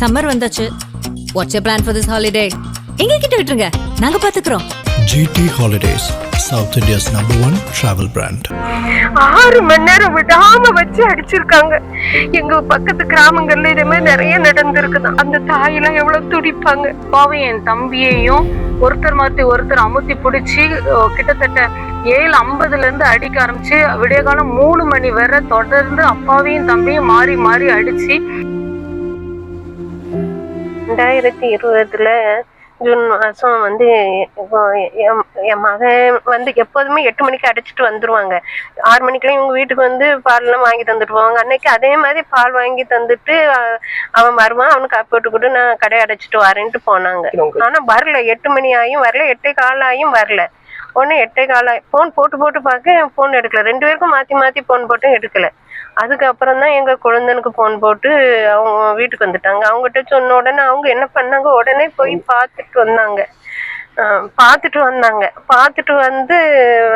Summer வந்தாச்சு. What's your plan for this holiday? எங்க கிட்ட விட்டுருங்க, நாங்க பாத்துக்கிறோம். GT Holidays, South India's #1 travel brand. 6 மணி நேரம் விடாம வச்சு அடிச்சிருக்காங்க. எங்க பக்கத்து கிராமங்கள்ல இதே மாதிரி நிறைய நடந்திருக்குதான். அந்த தாயெல்லாம் எவ்வளவு துடிப்பாங்க. அப்பாவும் என் தம்பியையும் ஒருத்தர் மாத்தி ஒருத்தர் அமுத்தி பிடிச்சி கிட்டத்தட்ட 7:50 இருந்து அடிக்க ஆரம்பிச்சு விடிய காலம் 3 மணி வரை தொடர்ந்து அப்பாவையும் தம்பியும் மாறி மாறி அடிச்சு 2020 ஜூன் மாசம் வந்து என் மகன் வந்து எப்போதுமே 8 மணிக்கு அடைச்சிட்டு வந்துருவாங்க. 6 மணிக்கெல்லாம் இவங்க வீட்டுக்கு வந்து பால்லாம் வாங்கி தந்துட்டு போவாங்க. அன்னைக்கு அதே மாதிரி பால் வாங்கி தந்துட்டு அவன் வருவான். அவனுக்கு காப்பி போட்டு நான் கடை அடைச்சிட்டு வரேன்ட்டு போனாங்க. ஆனா வரல. 8 மணி ஆகியும் வரல, 8:15 ஆகியும் வரல. ஒன்னு 8:15 போன் போட்டு பார்க்க போன் எடுக்கல. 2 பேருக்கும் மாத்தி போன் போட்டும் எடுக்கல. அதுக்கப்புறம் தான் எங்க குழந்தைனுக்கு போன் போட்டு அவங்க வீட்டுக்கு வந்துட்டாங்க. அவங்ககிட்ட சொன்ன உடனே அவங்க என்ன பண்ணாங்க, உடனே போய் பார்த்துட்டு வந்தாங்க. பார்த்துட்டு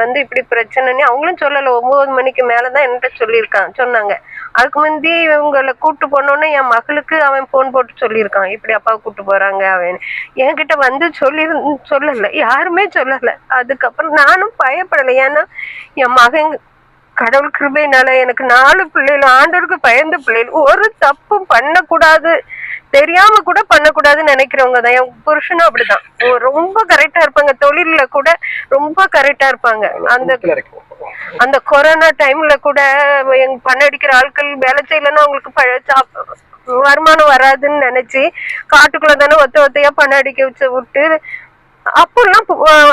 வந்து இப்படி பிரச்சனைன்னு அவங்களும் சொல்லலை. 9 மணிக்கு மேலதான் என்கிட்ட சொன்னாங்க. அதுக்கு முந்தி இவங்களை கூப்பிட்டு போனோன்னே என் மகளுக்கு அவன் போன் போட்டு சொல்லியிருக்கான், இப்படி அப்பாவை கூப்பிட்டு போறாங்க. அவன் என்கிட்ட வந்து சொல்லலை, யாருமே சொல்லலை. அதுக்கப்புறம் நானும் பயப்படலை. ஏன்னா என் மகன் கடவுள் கிருபையினால எனக்கு 4 பிள்ளைகள், ஆண்டவருக்கு பயந்த பிள்ளைகள், ஒரு தப்பும் பண்ணக்கூடாது, தெரியாம கூட பண்ணக்கூடாதுன்னு நினைக்கிறவங்க தான். என் புருஷனும் அப்படிதான், ரொம்ப கரெக்டா இருப்பாங்க. தொழில கூட ரொம்ப கரெக்டா இருப்பாங்க. அந்த கொரோனா டைம்ல கூட எங்க பண்ண அடிக்கிற ஆட்கள் வேலை செய்யலன்னா அவங்களுக்கு வருமானம் வராதுன்னு நினைச்சு காட்டுக்குள்ள தானே ஒத்தையா பண்ண அடிக்க விட்டு அப்பெல்லாம்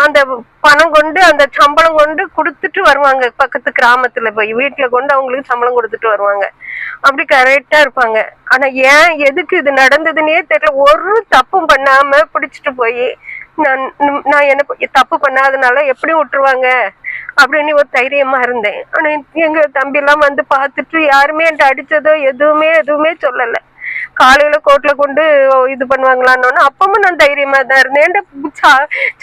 அந்த பணம் கொண்டு அந்த சம்பளம் கொண்டு கொடுத்துட்டு வருவாங்க. பக்கத்து கிராமத்துல போய் வீட்டுல கொண்டு அவங்களுக்கு சம்பளம் கொடுத்துட்டு வருவாங்க. அப்படி கரெக்டா இருப்பாங்க. ஆனா ஏன் எதுக்கு இது நடந்ததுன்னே தெரியல. ஒரு தப்பும் பண்ணாம பிடிச்சிட்டு போய் நான் என்ன தப்பு பண்ணாதனால எப்படி விட்டுருவாங்க அப்படின்னு ஒரு தைரியமா இருந்தேன். ஆனா எங்க தம்பி எல்லாம் வந்து பார்த்துட்டு யாருமே என்கிட்ட அடிச்சதோ எதுவுமே சொல்லல. காலையில கோர்ட்ல கொண்டு இது பண்ணுவாங்களான்னு அப்பவும் நான் தைரியமா தான் இருந்தேன்.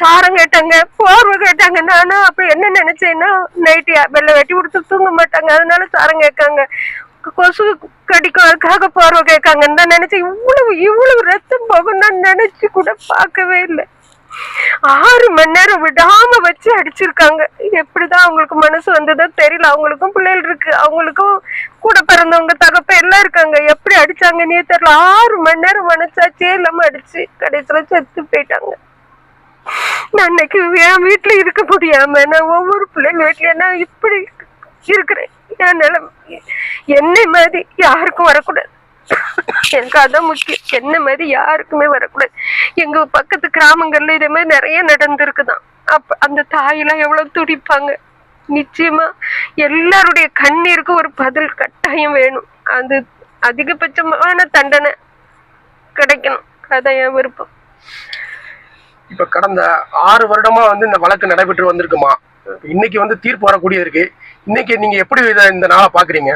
சாரம் கேட்டாங்க, போர்வை கேட்டாங்க. நானும் அப்ப என்ன நினைச்சேன்னா நைட்டு வெள்ளை வெட்டி கொடுத்து தூங்க மாட்டாங்க, அதனால சாரம் கேட்காங்க. கொசு கடிக்கும், அதுக்காக போர்வை கேட்காங்கன்னு தான் நினைச்சேன். இவ்வளவு ரத்தம் போகும் நான் நினைச்சு கூட பார்க்கவே இல்லை. 6 மணி நேரம் விடாம வச்சு அடிச்சிருக்காங்க. எப்படிதான் அவங்களுக்கு மனசு வந்ததோ தெரியல. அவங்களுக்கும் பிள்ளைகள் இருக்கு, அவங்களுக்கும் கூட பிறந்தவங்க தகப்ப எல்லாம் இருக்காங்க. எப்படி அடிச்சாங்கன்னே தெரியல. 6 மணி நேரம் மனசாச்சே இல்லாம அடிச்சு கடைசியில செத்து போயிட்டாங்க. நான் இன்னைக்கு என் வீட்டுல இருக்க முடியாம நான் ஒவ்வொரு பிள்ளைங்க வீட்டுல நான் இப்படி இருக்கிறேன். என் நிலைமை என்னை மாதிரி யாருக்கும் வரக்கூடாது. எனக்கு அதான் முக்கியம். என்ன மாதிரி யாருக்குமே வரக்கூடாது. எங்க பக்கத்து கிராமங்கள்ல இதே மாதிரி நிறைய நடந்திருக்குதான். அந்த தாயெல்லாம் எவ்வளவு துடிப்பாங்க. நிச்சயமா எல்லாருடைய கண்ணீருக்கு ஒரு பதில் கட்டாயம் வேணும். அது அதிகபட்சமான தண்டனை கிடைக்கணும். அதான் என் விருப்பம். இப்ப கடந்த 6 வருடமா வந்து இந்த வழக்கு நடைபெற்று வந்திருக்குமா? இன்னைக்கு வந்து தீர்ப்பு வரக்கூடிய இருக்கு. இன்னைக்கு நீங்க எப்படி இந்த நாளை பாக்குறீங்க?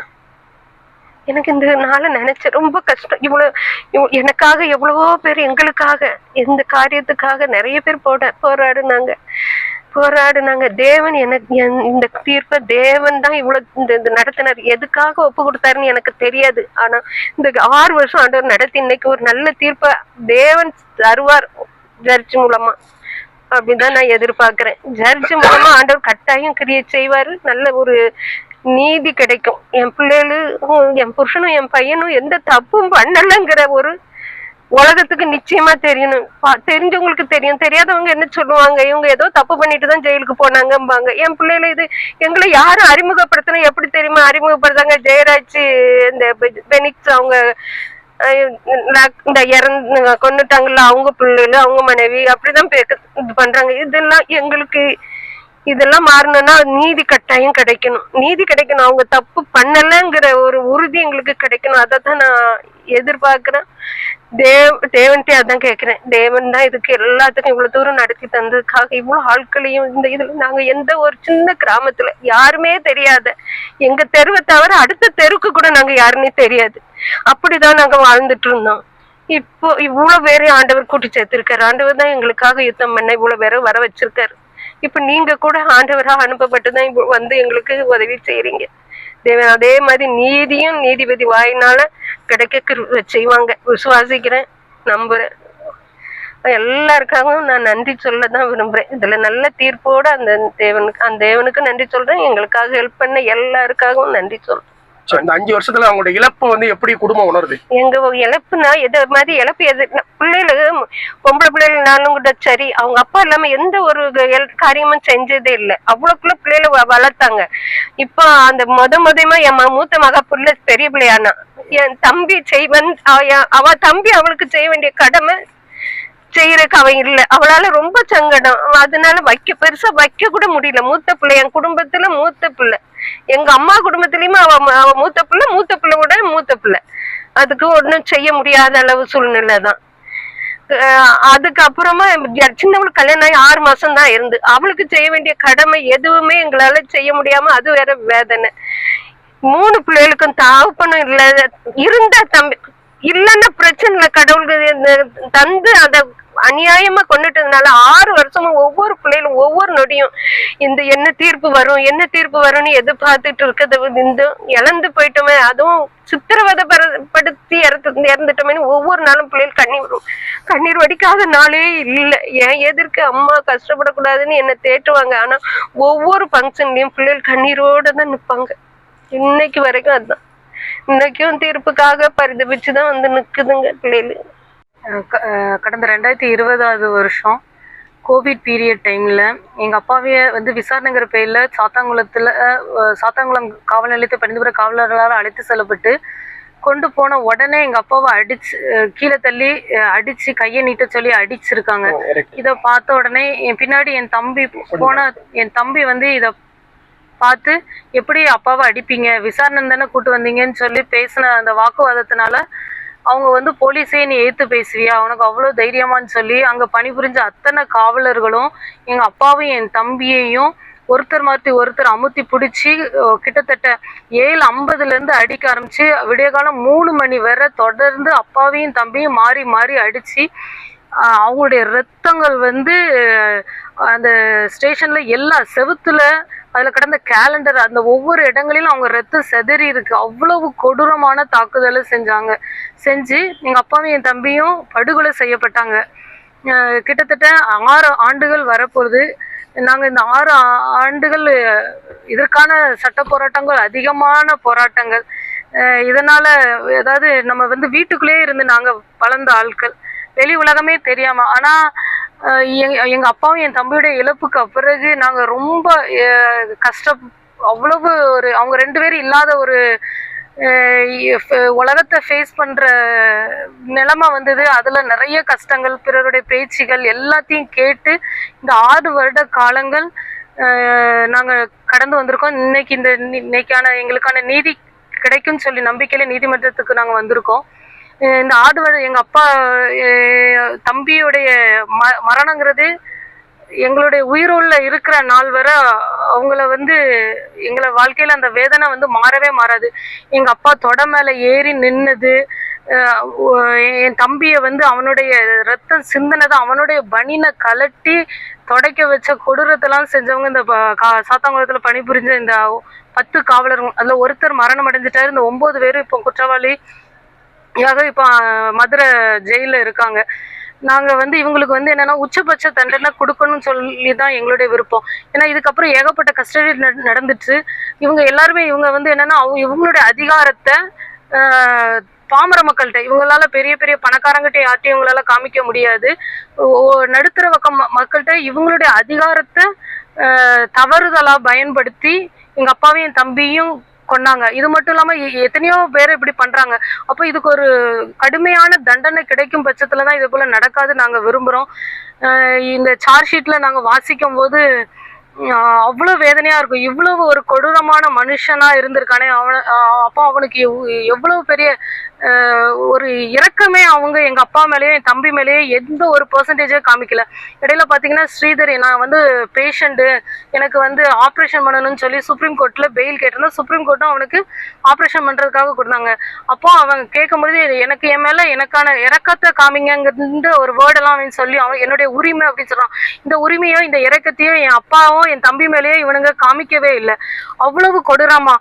எனக்கு இந்த நாளை நினைச்ச ரொம்ப கஷ்டம். எனக்காக எவ்வளவோ பேர், எங்களுக்காக இந்த காரியத்துக்காக நிறைய பேர் போராடுனாங்க. தேவன் எனக்கு இந்த தீர்ப்பை தேவன் தான் இவ்வளவு நடத்தினார். எதுக்காக ஒப்பு கொடுத்தாருன்னு எனக்கு தெரியாது. ஆனா இந்த 6 வருஷம் ஆண்டவர் நடத்தி இன்னைக்கு ஒரு நல்ல தீர்ப்பை தேவன் தருவார் ஜட்ஜ் மூலமா. அப்படிதான் நான் எதிர்பார்க்கிறேன். ஜட்ஜ் மூலமா ஆண்டவர் கட்டாயம் கிரியை செய்வாரு. நல்ல ஒரு நீதி கிடைக்கும். என் பிள்ளைகளும் என் புருஷனும் என் பையனும் எந்த தப்பும் பண்ணலங்கிற ஒரு உலகத்துக்கு நிச்சயமா தெரியணும். தெரிஞ்சவங்களுக்கு தெரியும், தெரியாதவங்க என்ன சொல்லுவாங்க, இவங்க ஏதோ தப்பு பண்ணிட்டு தான் ஜெயிலுக்கு போனாங்கம்பாங்க. என் பிள்ளைகளை இது எங்களை யாரும் அறிமுகப்படுத்தினா எப்படி தெரியுமா அறிமுகப்படுத்தாங்க? ஜெயராஜ், இந்த பெனிக்ஸ், அவங்க இந்த கொண்டுட்டாங்கல்ல, அவங்க பிள்ளைகள், அவங்க மனைவி, அப்படிதான் இது பண்றாங்க. இதெல்லாம் மாறணும்னா நீதி கட்டாயம் கிடைக்கணும். அவங்க தப்பு பண்ணலங்கிற ஒரு உறுதி எங்களுக்கு கிடைக்கணும். அதைத்தான் நான் எதிர்பார்க்கிறேன். தேவன்ட்டே அதான் கேட்கிறேன். தேவன் தான் இதுக்கு எல்லாத்துக்கும் இவ்வளவு தூரம் நடத்தி தந்ததுக்காக இவ்வளவு ஆட்களையும் இந்த இதுல நாங்க எந்த ஒரு சின்ன கிராமத்துல யாருமே தெரியாத, எங்க தெருவை தவிர அடுத்த தெருக்கு கூட நாங்க யாருன்னே தெரியாது. அப்படிதான் நாங்க வாழ்ந்துட்டு இருந்தோம். இப்போ இவ்வளவு பேரே ஆண்டவர் கூட்டி சேர்த்திருக்காரு. ஆண்டவர் தான் எங்களுக்காக யுத்தம் பண்ண இவ்வளவு பேரை வர வச்சிருக்காரு. இப்ப நீங்க கூட ஆண்டவராக அனுப்பப்பட்டுதான் வந்து எங்களுக்கு உதவி செய்யறீங்க. தேவன் அதே மாதிரி நீதியும் நீதிபதி வாயினால கிடைக்க செய்வாங்க விசுவாசிக்கிறேன், நம்புறேன். எல்லாருக்காகவும் நான் நன்றி சொல்ல தான் விரும்புறேன். இதுல நல்ல தீர்ப்போட அந்த தேவனுக்கு நன்றி சொல்றேன். எங்களுக்காக ஹெல்ப் பண்ண எல்லாருக்காகவும் நன்றி சொல்றேன். இந்த 5 வருஷத்துல அவங்களோட இழப்பு வந்து எப்படி குடும்பம் உணருது? எங்க இழப்புனா எது மாதிரி இழப்பு எது, பிள்ளைகளுக்கு பொம்பளை பிள்ளைகள்னாலும் கூட சரி, அவங்க அப்பா இல்லாம எந்த ஒரு காரியமும் செஞ்சதே இல்லை. அவ்வளவுக்குள்ள பிள்ளைகளை வளர்த்தாங்க. இப்போ அந்த முதமா என் மூத்த மகா பிள்ளை பெரிய பிள்ளையானா, என் தம்பி அவ தம்பி அவளுக்கு செய்ய வேண்டிய கடமை செய்யறதுக்கு அவன் இல்லை. அவளால ரொம்ப சங்கடம். அதனால பெருசா வைக்க கூட முடியல. மூத்த பிள்ளை, என் குடும்பத்துல மூத்த பிள்ளை, எங்க அம்மா குடும்பத்திலயுமே அவ மூத்த பிள்ளை கூட மூத்த பிள்ளை. அதுக்கு ஒண்ணும் செய்ய முடியாத அளவு சூழ்நிலை தான். அதுக்கப்புறமா சின்னவளுக்கு கல்யாணம் ஆகி 6 மாசம் தான் இருந்து, அவளுக்கு செய்ய வேண்டிய கடமை எதுவுமே எங்களால செய்ய முடியாம அது வேற வேதனை. 3 பிள்ளைகளுக்கும் தாப்பனும் இல்ல, இருந்த தம்பி இல்லன்னா பிரச்சனை இல்லை, கடவுளுக்கு தந்து அத அநியாயமா கொண்டுட்டதுனால 6 வருஷமும் ஒவ்வொரு பிள்ளைகளும் ஒவ்வொரு நொடியும் இந்த என்ன தீர்ப்பு வரும்னு எதிர்பார்த்துட்டு இருக்கிறது இழந்து போயிட்டோமே, அதுவும் சித்திரவதைப்படுத்தி இறந்துட்டோமே ஒவ்வொரு நாளும் பிள்ளைகள் கண்ணீர் வடிக்காத நாளே இல்லை. ஏன் எதற்கு அம்மா கஷ்டப்படக்கூடாதுன்னு என்ன தேட்டுவாங்க. ஆனா ஒவ்வொரு ஃபங்க்ஷன்லயும் பிள்ளைகள் கண்ணீரோட தான் நிற்பாங்க. இன்னைக்கு வரைக்கும் அதுதான். இன்னைக்கும் தீர்ப்புக்காக பரிதபிச்சுதான் வந்து நிக்குதுங்க பிள்ளைகள். கடந்த 2020 வருஷம் கோவிட் பீரியட் டைமில் எங்கள் அப்பாவைய வந்து விசாரணைங்கிற பேரில் சாத்தாங்குளம் காவல் நிலையத்தை பரிந்துரை காவலர்களால் அழைத்து செல்லப்பட்டு கொண்டு போன உடனே எங்கள் அப்பாவை கீழே தள்ளி அடித்து கையை நீட்ட சொல்லி அடிச்சிருக்காங்க. இதை பார்த்த உடனே பின்னாடி என் தம்பி வந்து இதை பார்த்து எப்படி அப்பாவை அடிப்பீங்க, விசாரணை தானே கூட்டு வந்தீங்கன்னு சொல்லி பேசின அந்த வாக்குவாதத்தினால அவங்க வந்து போலீஸே நீ ஏற்று பேசுவியா, அவனுக்கு அவ்வளோ தைரியமான்னு சொல்லி அங்கே பணிபுரிஞ்ச அத்தனை காவலர்களும் எங்கள் அப்பாவையும் என் தம்பியையும் ஒருத்தர் மாற்றி ஒருத்தர் அமுத்தி பிடிச்சி கிட்டத்தட்ட 7:50 அடிக்க ஆரம்பிச்சு விடியகாலம் 3 மணி வரை தொடர்ந்து அப்பாவையும் தம்பியும் மாறி மாறி அடித்து அவங்களுடைய ரத்தங்கள் வந்து அந்த ஸ்டேஷன்ல எல்லா செவுத்துல அதில் கடந்த கேலண்டர் அந்த ஒவ்வொரு இடங்களிலும் அவங்க ரத்தம் செதறி இருக்கு. அவ்வளவு கொடூரமான தாக்குதலை செஞ்சு எங்கள் அப்பாவும் என் தம்பியும் படுகொலை செய்யப்பட்டாங்க. கிட்டத்தட்ட 6 ஆண்டுகள் வரப்போகுது. நாங்கள் இந்த 6 ஆண்டுகள் இதற்கான சட்ட போராட்டங்கள், அதிகமான போராட்டங்கள். இதனால அதாவது நம்ம வந்து வீட்டுக்குள்ளேயே இருந்து நாங்கள் வளர்ந்த ஆட்கள், வெளி உலகமே தெரியாம. ஆனா எங்க அப்பாவும் என் தம்பியுடைய இழப்புக்கு பிறகு நாங்க ரொம்ப அவ்வளவு அவங்க 2 பேரும் இல்லாத ஒரு உலகத்தை ஃபேஸ் பண்ற நிலைமை வந்தது. அதுல நிறைய கஷ்டங்கள், பிறருடைய பேச்சுகள் எல்லாத்தையும் கேட்டு இந்த 6 வருட காலங்கள் நாங்க கடந்து வந்திருக்கோம். இன்னைக்கான எங்களுக்கான நீதி கிடைக்கும்னு சொல்லி நம்பிக்கையில நீதிமன்றத்துக்கு நாங்க வந்திருக்கோம். இந்த 6 வருடம் எங்க அப்பா தம்பியுடைய மரணங்கிறது எங்களுடைய உயிரோல இருக்கிற நாள் வரை அவங்கள வந்து எங்களை வாழ்க்கையில அந்த வேதனை வந்து மாறவே மாறாது. எங்க அப்பா தொட மேல ஏறி நின்னது, என் தம்பியை வந்து அவனுடைய ரத்தம் சிந்தினது, அவனுடைய பனினை கலட்டி தொடைக்க வச்ச கொடூரத்தெல்லாம் செஞ்சவங்க இந்த சாத்தாங்குளத்துல பணிபுரிஞ்ச இந்த 10 காவலர்கள். அதுல ஒருத்தர் மரணம் அடைஞ்சிட்டாரு. இந்த 9 பேரும் இப்போ குற்றவாளி இப்போ மதுரை ஜெயில இருக்காங்க. நாங்க வந்து இவங்களுக்கு வந்து என்னன்னா உச்சபட்ச தண்டனை கொடுக்கணும்னு சொல்லி தான் எங்களுடைய விருப்பம். ஏன்னா இதுக்கப்புறம் ஏகப்பட்ட கஸ்டடி நடந்துச்சு. இவங்க வந்து என்னன்னா இவங்களுடைய அதிகாரத்தை பாமர மக்கள்கிட்ட, இவங்களால பெரிய பெரிய பணக்காரங்கிட்ட யார்ட்டையும் இவங்களால காமிக்க முடியாது. நடுத்தர மக்கள்கிட்ட இவங்களுடைய அதிகாரத்தை தவறுதலா பயன்படுத்தி எங்க அப்பாவையும் தம்பியும் கொண்டாங்க. இது மட்டும் இல்லாம எத்தனையோ பேர் இப்படி பண்றாங்க. அப்போ இதுக்கு ஒரு கடுமையான தண்டனை கிடைக்கும் பட்சத்துலதான் இது போல நடக்காது நாங்க விரும்புறோம். இந்த சார்ஜ் ஷீட்ல நாங்க வாசிக்கும் போது அவ்வளவு வேதனையா இருக்கும். இவ்வளவு ஒரு கொடூரமான மனுஷனா இருந்திருக்கானே, அப்போ அவனுக்கு எவ்வளவு பெரிய ஒரு இரக்கமே அவங்க எங்க அப்பா மேலேயே என் தம்பி மேலேயே எந்த ஒரு பெர்சன்டேஜே காமிக்கல. இடையில பாத்தீங்கன்னா ஸ்ரீதர் நான் வந்து பேஷண்ட்டு, எனக்கு வந்து ஆப்ரேஷன் பண்ணணும்னு சொல்லி சுப்ரீம் கோர்ட்ல பெயில் கேட்டிருந்தா சுப்ரீம் கோர்ட்டும் அவனுக்கு ஆப்ரேஷன் பண்றதுக்காக கொடுத்தாங்க. அப்போ அவன் கேட்கும்பொழுது எனக்கு என் மேல எனக்கான இறக்கத்தை காமிங்கிற ஒரு வேர்டெல்லாம் அவன் சொல்லி அவன் என்னுடைய உரிமை அப்படின்னு சொல்றான். இந்த உரிமையோ இந்த இறக்கத்தையோ என் அப்பாவும் என் தம்பி மேலேயே இவனுங்க காமிக்கவே இல்லை. அவ்வளவு கொடூரமா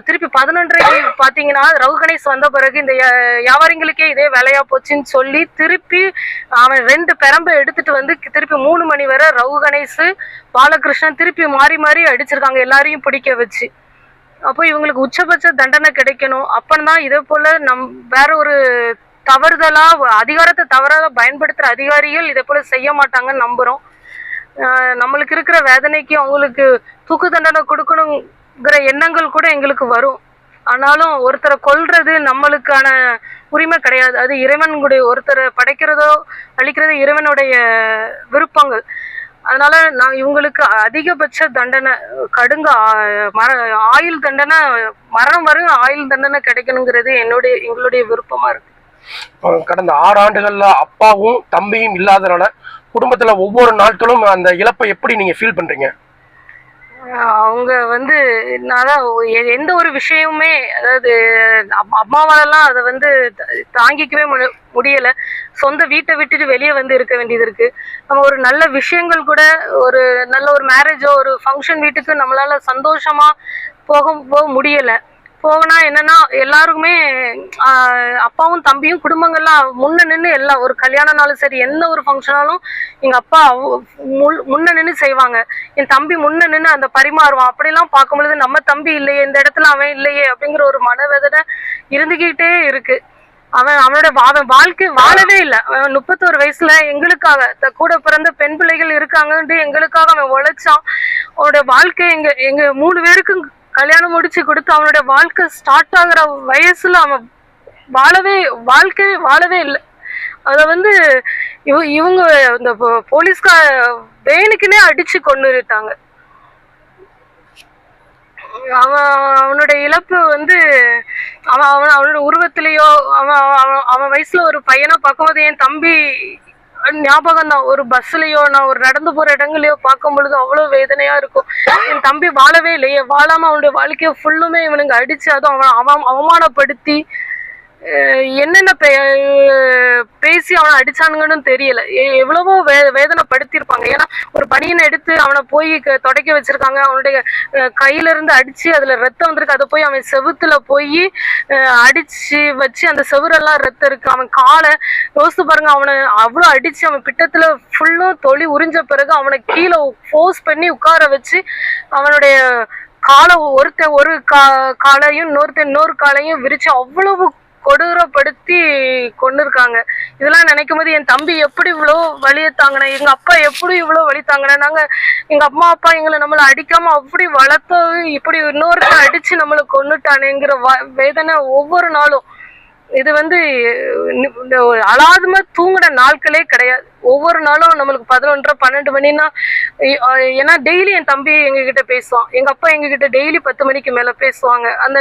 திருப்பி 11:30 பாத்தீங்கன்னா ரகு கணேஷ் வந்த பிறகு இந்த வியாபாரிங்களுக்கே இதே வேலையா போச்சுன்னு சொல்லி திருப்பி அவன் 2 பெரம்பை எடுத்துட்டு வந்து திருப்பி 3 மணி வரை ரகு கணேஷ் பாலகிருஷ்ணன் திருப்பி மாறி மாறி அடிச்சிருக்காங்க எல்லாரையும் பிடிக்க வச்சு. அப்போ இவங்களுக்கு உச்சபட்ச தண்டனை கிடைக்கணும். அப்பதான் இதே போல வேற ஒரு தவறுதலா அதிகாரத்தை தவறாக பயன்படுத்துற அதிகாரிகள் இதே போல செய்ய மாட்டாங்கன்னு நம்புறோம். நம்மளுக்கு இருக்கிற வேதனைக்கு அவங்களுக்கு தூக்கு தண்டனை கொடுக்கணுங்கிற எண்ணங்கள் கூட எங்களுக்கு வரும். ஆனாலும் ஒருத்தரை கொல்றது நம்மளுக்கான உரிமை கிடையாது. அது இறைவனுடைய ஒருத்தரை படைக்கிறதோ அழிக்கிறதோ இறைவனுடைய விருப்பங்கள். அதனால நான் இவங்களுக்கு அதிகபட்ச தண்டனை கடுங்க ஆயுள் தண்டனை மரணம் வரும் ஆயுள் தண்டனை கிடைக்கணுங்கிறது எங்களுடைய விருப்பமா இருக்கு. கடந்த 6 ஆண்டுகள்ல அப்பாவும் தம்பியும் இல்லாதனால குடும்பத்துல ஒவ்வொரு நாட்களும் அந்த இழப்பை எப்படி நீங்க ஃபீல் பண்றீங்க? அவங்க வந்து எந்த ஒரு விஷயமுமே அதாவது அம்மாவாலெல்லாம் அதை வந்து தாங்கிக்கவே முடியல. சொந்த வீட்டை விட்டுட்டு வெளியே வந்து இருக்க வேண்டியது இருக்கு. நம்ம ஒரு நல்ல விஷயங்கள் கூட ஒரு நல்ல ஒரு மேரேஜோ ஒரு ஃபங்க்ஷன் வீட்டுக்கு நம்மளால சந்தோஷமா போக முடியல. போகனா என்னன்னா எல்லாருக்குமே அப்பாவும் தம்பியும் குடும்பங்கள்லாம் முன்ன நின்று எல்லாம் ஒரு கல்யாணம்னாலும் சரி எந்த ஒரு ஃபங்க்ஷனாலும் எங்க அப்பா முன்ன நின்று செய்வாங்க. என் தம்பி முன்ன நின்று அந்த பரிமாறுவான். அப்படிலாம் பார்க்கும்பொழுது நம்ம தம்பி இல்லையே, இந்த இடத்துல அவன் இல்லையே அப்படிங்கிற ஒரு மனவேதனை இருந்துகிட்டே இருக்கு. அவன் வாழ்க்கை வாழவே இல்லை. 31 வயசுல எங்களுக்காக கூட பிறந்த பெண் பிள்ளைகள் இருக்காங்கன்ட்டு எங்களுக்காக அவன் உழைச்சான். அவனோட வாழ்க்கை எங்க 3 பேருக்கும் கல்யாணம் முடிச்சு கொடுத்து அவனுடைய வாழ்க்கை ஸ்டார்ட் ஆகுற வயசுல அவன் வாழவே இல்லை. அத வந்து இவங்க இந்த போலீஸ்கார வேணுக்குன்னே அடிச்சு கொன்னுட்டாங்க. அவனுடைய இழப்பு வந்து அவனோட உருவத்திலேயோ அவன் வயசுல ஒரு பையனை பார்க்கும்போது என் தம்பி ஞாபகம் தான். ஒரு பஸ்லயோ நான் ஒரு நடந்து போற இடங்களையோ பார்க்கும் பொழுது அவ்வளவு வேதனையா இருக்கும். என் தம்பி வாழவே இல்லையே, வாழாம அவனுடைய வாழ்க்கைய ஃபுல்லுமே இவனுங்க அடிச்சு அதுவும் அவமானப்படுத்தி என்னென்ன பேசி அவனை அடிச்சானுங்கன்னு தெரியல. எவ்வளவோ வேதனைப்படுத்திருப்பாங்க. ஏன்னா ஒரு பனியனை எடுத்து அவனை போய் தொடக்க வச்சிருக்காங்க. அவனுடைய கையில இருந்து அடிச்சு அதுல ரத்தம் வந்திருக்கு. அதை போய் அவன் செவுத்துல போய் அடிச்சு வச்சு அந்த செவுரெல்லாம் ரத்தம் இருக்கு. அவன் காலை யோசித்து பாருங்க, அவனை அவ்வளவு அடிச்சு அவன் பிட்டத்துல ஃபுல்லும் தொழி உறிஞ்ச பிறகு அவனை கீழே ஃபோர்ஸ் பண்ணி உட்கார வச்சு அவனுடைய காலை ஒரு காலையும் இன்னொரு காலையும் விரிச்சு அவ்வளவு கொடூரப்படுத்தி கொண்டிருக்காங்க. இதெல்லாம் நினைக்கும் போது என் தம்பி எப்படி இவ்வளோ வலியை தாங்கின, எங்க அப்பா எப்படி இவ்வளோ வலி தாங்கின, நாங்க எங்க அம்மா அப்பா நம்மளை அடிக்காம அப்படி வளர்த்தோ இப்படி இன்னொருத்தர் அடிச்சு நம்மளை கொன்னுட்டானேங்கிற வேதனை ஒவ்வொரு நாளும். இது வந்து அலாதுமா தூங்குற நாட்களே கிடையாது. ஒவ்வொரு நாளும் நம்மளுக்கு 11:30-12 மணின்னா, ஏன்னா டெய்லி என் தம்பி எங்ககிட்ட பேசுவான், எங்க அப்பா எங்ககிட்ட டெய்லி 10 மணிக்கு மேல பேசுவாங்க. அந்த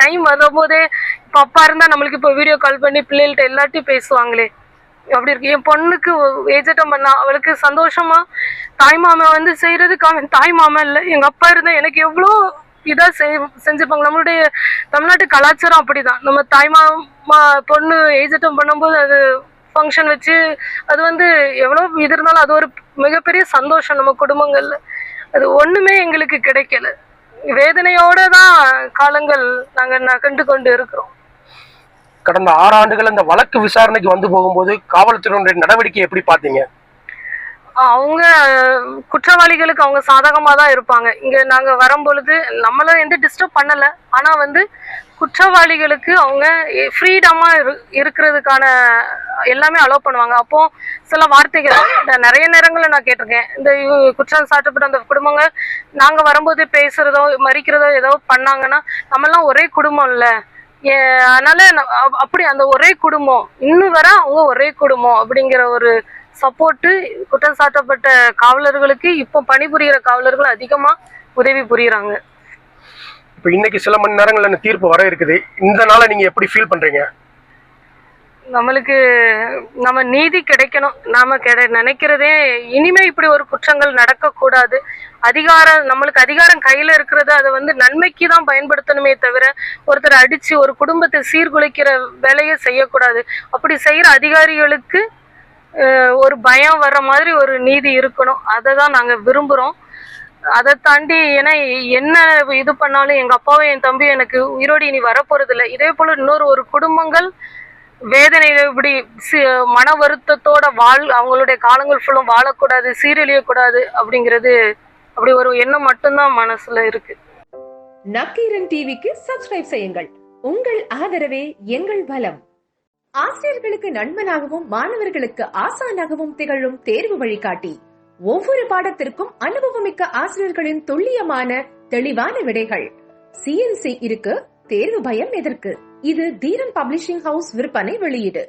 டைம் வரும்போதே இப்ப அப்பா இருந்தா நம்மளுக்கு இப்போ வீடியோ கால் பண்ணி பிள்ளைகள்கிட்ட எல்லாத்தையும் பேசுவாங்களே, அப்படி இருக்கு. என் பொண்ணுக்கு ஏஜட்டம் பண்ணா அவளுக்கு சந்தோஷமா தாய்மாமா வந்து செய்யறதுக்கு அவன் தாய்மாமா இல்லை, எங்க அப்பா இருந்தா எனக்கு எவ்வளோ இதா செஞ்சுப்பாங்க. நம்மளுடைய தமிழ்நாட்டு கலாச்சாரம் அப்படிதான். நம்ம தாய்மாமா பொண்ணு ஏஜட்டம் பண்ணும்போது அது ஃபங்க்ஷன் வச்சு அது வந்து எவ்வளோ இது இருந்தாலும் அது ஒரு மிகப்பெரிய சந்தோஷம் நம்ம குடும்பங்கள்ல. அது ஒண்ணுமே எங்களுக்கு கிடைக்கல. வேதனையோட தான் காலங்கள் நாங்க நகண்டு கொண்டு இருக்கிறோம். கடந்த 6 ஆண்டுகள் இந்த வழக்கு விசாரணைக்கு வந்து போகும்போது காவல்துறையினுடைய நடவடிக்கை எப்படி பார்த்தீங்க? அவங்க குற்றவாளிகளுக்கு அவங்க சாதகமா தான் இருப்பாங்க. இங்க நாங்க வரும்பொழுது நம்மள எந்த டிஸ்டர்ப் பண்ணல. ஆனா வந்து குற்றவாளிகளுக்கு அவங்க ஃப்ரீடமா இருக்கிறதுக்கான எல்லாமே அலோவ் பண்ணுவாங்க. அப்போ சில வார்த்தைகள் நிறைய நேரங்களில் நான் கேட்டிருக்கேன். இந்த குற்றம் சாட்டப்பட்ட அந்த குடும்பங்க நாங்க வரும்போது பேசுறதோ மறிக்கிறதோ ஏதோ பண்ணாங்கன்னா, நம்மெல்லாம் ஒரே குடும்பம் இல்ல, அதனால அப்படி அந்த ஒரே குடும்பம் இன்னும் வர அவங்க ஒரே குடும்பம் அப்படிங்கிற ஒரு சப்போர்ட்டு குற்றம் சாட்டப்பட்ட காவலர்களுக்கு இப்போ பணிபுரிகிற காவலர்கள் அதிகமா உதவி புரியுறாங்க. இப்போ இன்னைக்கு சில மணி நேரங்கள்ல தீர்ப்பு வர இருக்குது. இந்த நாளை நீங்க எப்படி ஃபீல் பண்றீங்க? நம்மளுக்கு நம்ம நீதி கிடைக்கணும். நாம நினைக்கிறதே இனிமே இப்படி ஒரு குற்றங்கள் நடக்க கூடாது. நம்மளுக்கு அதிகாரம் கையில இருக்கிறது அதை வந்து நன்மைக்கு தான் பயன்படுத்தணுமே தவிர ஒருத்தர் அடிச்சு ஒரு குடும்பத்தை சீர்குலைக்கிற வேலையை செய்யக்கூடாது. அப்படி செய்யற அதிகாரிகளுக்கு ஒரு பயம் வர்ற மாதிரி ஒரு நீதி இருக்கணும். அதை தான் நாங்க விரும்புறோம். அதை தாண்டி ஏன்னா என்ன இது பண்ணாலும் எங்க அப்பாவும் என் தம்பியும் எனக்கு உயிரோடு இனி வரப்போறது இல்லை. இதே போல இன்னொரு ஒரு குடும்பங்கள் வேதனையில இப்படி மன வருத்தத்தோட அவங்களுடைய காலங்கள் ஃபுல்லும் வாழக்கூடாது, சீரழியக்கூடாது அப்படிங்கிறது அப்படி ஒரு எண்ணம் மட்டும்தான் மனசுல இருக்கு. நக்கீரன் டிவிக்கு சப்ஸ்கிரைப் செய்யுங்கள். உங்கள் ஆதரவே எங்கள் பலம். ஆசிரியர்களுக்கு நண்பனாகவும் மாணவர்களுக்கு ஆசானாகவும் திகழும் தேர்வு வழிகாட்டி. ஒவ்வொரு பாடத்திற்கும் அனுபவமிக்க ஆசிரியர்களின் துல்லியமான தெளிவான விடைகள். CNC இருக்கு, தேர்வு பயம் எதற்கு? இது தீரன் பப்ளிஷிங் ஹவுஸ் விற்பனை வெளியீடு.